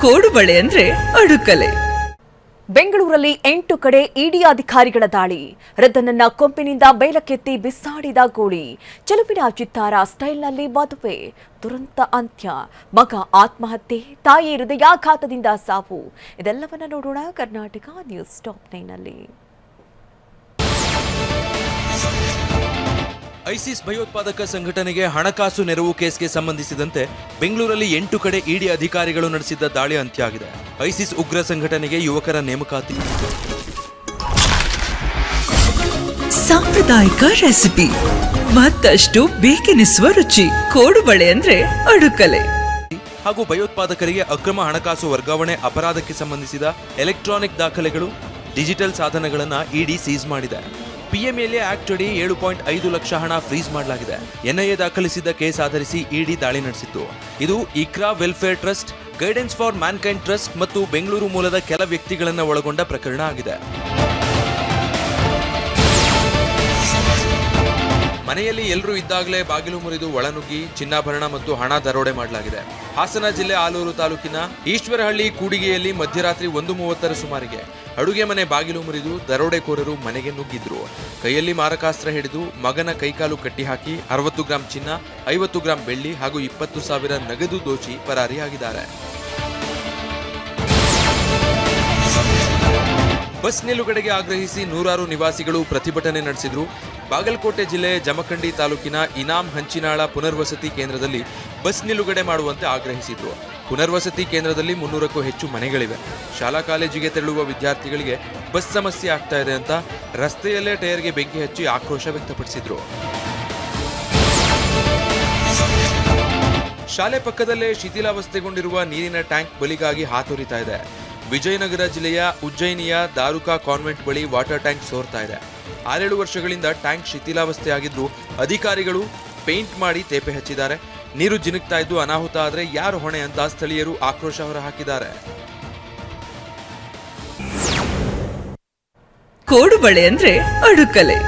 ಕೋಡುಬಳೆ ಅಂದ್ರೆ ಅಡುಕಲೆ. ಬೆಂಗಳೂರಲ್ಲಿ 8 ಕಡೆ ಇಡಿ ಅಧಿಕಾರಿಗಳ ದಾಳಿ. ರದ್ದನನ್ನ ಕೊಂಪಿನಿಂದ ಬೇಲಕ್ಕೆತ್ತಿ ಬಿಸಾಡಿದ ಗೋಳಿ. ಚೆಲುವಿನ ಚಿತ್ತಾರ ಸ್ಟೈಲ್ನಲ್ಲಿ ಮದುವೆ. ದುರಂತ ಅಂತ್ಯ. ಮಗ ಆತ್ಮಹತ್ಯೆ, ತಾಯಿ ಹೃದಯಾಘಾತದಿಂದ ಸಾವು. ಇದೆಲ್ಲವನ್ನ ನೋಡೋಣ ಕರ್ನಾಟಕ ನ್ಯೂಸ್ ಟಾಪ್ 9 ನಲ್ಲಿ. ಐಸಿಸ್ ಭಯೋತ್ಪಾದಕ ಸಂಘಟನೆಗೆ ಹಣಕಾಸು ನೆರವು ಕೇಸ್ಗೆ ಸಂಬಂಧಿಸಿದಂತೆ ಬೆಂಗಳೂರಲ್ಲಿ 8 ಕಡೆ ಇಡಿ ಅಧಿಕಾರಿಗಳು ನಡೆಸಿದ್ದ ದಾಳಿ ಅಂತ್ಯ ಆಗಿದೆ. ಐಸಿಸ್ ಉಗ್ರ ಸಂಘಟನೆಗೆ ಯುವಕರ ನೇಮಕಾತಿ. ಸಾಂಪ್ರದಾಯಿಕ ರೆಸಿಪಿ, ಮತ್ತಷ್ಟು ಬೇಕೆನಿಸುವ ರುಚಿ. ಕೋಡುಬಳೆ ಅಂದ್ರೆ ಅಡುಕಲೆ. ಹಾಗೂ ಭಯೋತ್ಪಾದಕರಿಗೆ ಅಕ್ರಮ ಹಣಕಾಸು ವರ್ಗಾವಣೆ ಅಪರಾಧಕ್ಕೆ ಸಂಬಂಧಿಸಿದ ಎಲೆಕ್ಟ್ರಾನಿಕ್ ದಾಖಲೆಗಳು, ಡಿಜಿಟಲ್ ಸಾಧನಗಳನ್ನು ಇಡಿ ಸೀಸ್ ಮಾಡಿದೆ. ಪಿಎಂಎಲ್ಎ ಆಕ್ಟ್ ಅಡಿ 7.5 ಲಕ್ಷ ಹಣ ಫ್ರೀಸ್ ಮಾಡಲಾಗಿದೆ. ಎನ್ಐಎ ದಾಖಲಿಸಿದ್ದ ಕೇಸ್ ಆಧರಿಸಿ ಇಡಿ ದಾಳಿ ನಡೆಸಿತ್ತು. ಇದು Iqra welfare trust, guidance for Mankind trust ಮತ್ತು ಬೆಂಗಳೂರು ಮೂಲದ ಕೆಲ ವ್ಯಕ್ತಿಗಳನ್ನು ಒಳಗೊಂಡ ಪ್ರಕರಣ ಆಗಿದೆ. ಮನೆಯಲ್ಲಿ ಎಲ್ಲರೂ ಇದ್ದಾಗಲೇ ಬಾಗಿಲು ಮುರಿದು ಒಳನುಗ್ಗಿ ಚಿನ್ನಾಭರಣ ಮತ್ತು ಹಣ ದರೋಡೆ ಮಾಡಲಾಗಿದೆ. ಹಾಸನ ಜಿಲ್ಲೆ ಆಲೂರು ತಾಲೂಕಿನ ಈಶ್ವರಹಳ್ಳಿ ಕೂಡಿಗೆಯಲ್ಲಿ ಮಧ್ಯರಾತ್ರಿ 1:30 ಸುಮಾರಿಗೆ ಅಡುಗೆ ಮನೆ ಬಾಗಿಲು ಮುರಿದು ದರೋಡೆಕೋರರು ಮನೆಗೆ ನುಗ್ಗಿದ್ರು. ಕೈಯಲ್ಲಿ ಮಾರಕಾಸ್ತ್ರ ಹಿಡಿದು ಮಗನ ಕೈಕಾಲು ಕಟ್ಟಿಹಾಕಿ 60 ಗ್ರಾಂ ಚಿನ್ನ, 50 ಗ್ರಾಂ ಬೆಳ್ಳಿ ಹಾಗೂ 20,000 ನಗದು ದೋಚಿ ಪರಾರಿಯಾಗಿದ್ದಾರೆ. ಬಸ್ ನಿಲುಗಡೆಗೆ ಆಗ್ರಹಿಸಿ ನೂರಾರು ನಿವಾಸಿಗಳು ಪ್ರತಿಭಟನೆ ನಡೆಸಿದ್ರು. ಬಾಗಲಕೋಟೆ ಜಿಲ್ಲೆ ಜಮಖಂಡಿ ತಾಲೂಕಿನ ಇನಾಂ ಹಂಚಿನಾಳ ಪುನರ್ವಸತಿ ಕೇಂದ್ರದಲ್ಲಿ ಬಸ್ ನಿಲುಗಡೆ ಮಾಡುವಂತೆ ಆಗ್ರಹಿಸಿದ್ರು. ಪುನರ್ವಸತಿ ಕೇಂದ್ರದಲ್ಲಿ 300ಕ್ಕೂ ಹೆಚ್ಚು ಮನೆಗಳಿವೆ. ಶಾಲಾ ಕಾಲೇಜಿಗೆ ತೆರಳುವ ವಿದ್ಯಾರ್ಥಿಗಳಿಗೆ ಬಸ್ ಸಮಸ್ಯೆ ಆಗ್ತಾ ಇದೆ ಅಂತ ರಸ್ತೆಯಲ್ಲೇ ಟೈರ್ಗೆ ಬೆಂಕಿ ಹಚ್ಚಿ ಆಕ್ರೋಶ ವ್ಯಕ್ತಪಡಿಸಿದ್ರು. ಶಾಲೆ ಪಕ್ಕದಲ್ಲೇ ಶಿಥಿಲಾವಸ್ಥೆಗೊಂಡಿರುವ ನೀರಿನ ಟ್ಯಾಂಕ್ ಬಲಿಗಾಗಿ ಹಾತೊರಿತಾ ಇದೆ. ವಿಜಯನಗರ ಜಿಲ್ಲೆಯ ಉಜ್ಜಯಿನಿಯ ದಾರುಕಾ ಕಾನ್ವೆಂಟ್ ಬಳಿ ವಾಟರ್ ಟ್ಯಾಂಕ್ ಸೋರ್ತಾ ಇದೆ. 6-7 ವರ್ಷಗಳಿಂದ ಟ್ಯಾಂಕ್ ಶಿಥಿಲಾವಸ್ಥೆಯಾಗಿದ್ದು ಅಧಿಕಾರಿಗಳು ಪೇಂಟ್ ಮಾಡಿ ತೇಪೆ ಹಚ್ಚಿದ್ದಾರೆ. ನೀರು ಜಿನುಗ್ತಾ ಇದ್ದು ಅನಾಹುತ ಆದರೆ ಯಾರು ಹೊಣೆ ಅಂತ ಸ್ಥಳೀಯರು ಆಕ್ರೋಶ ಹೊರಹಾಕಿದ್ದಾರೆ. ಕೋಡುಬಳೆ ಅಂದ್ರೆ ಅಡುಕಲೆ.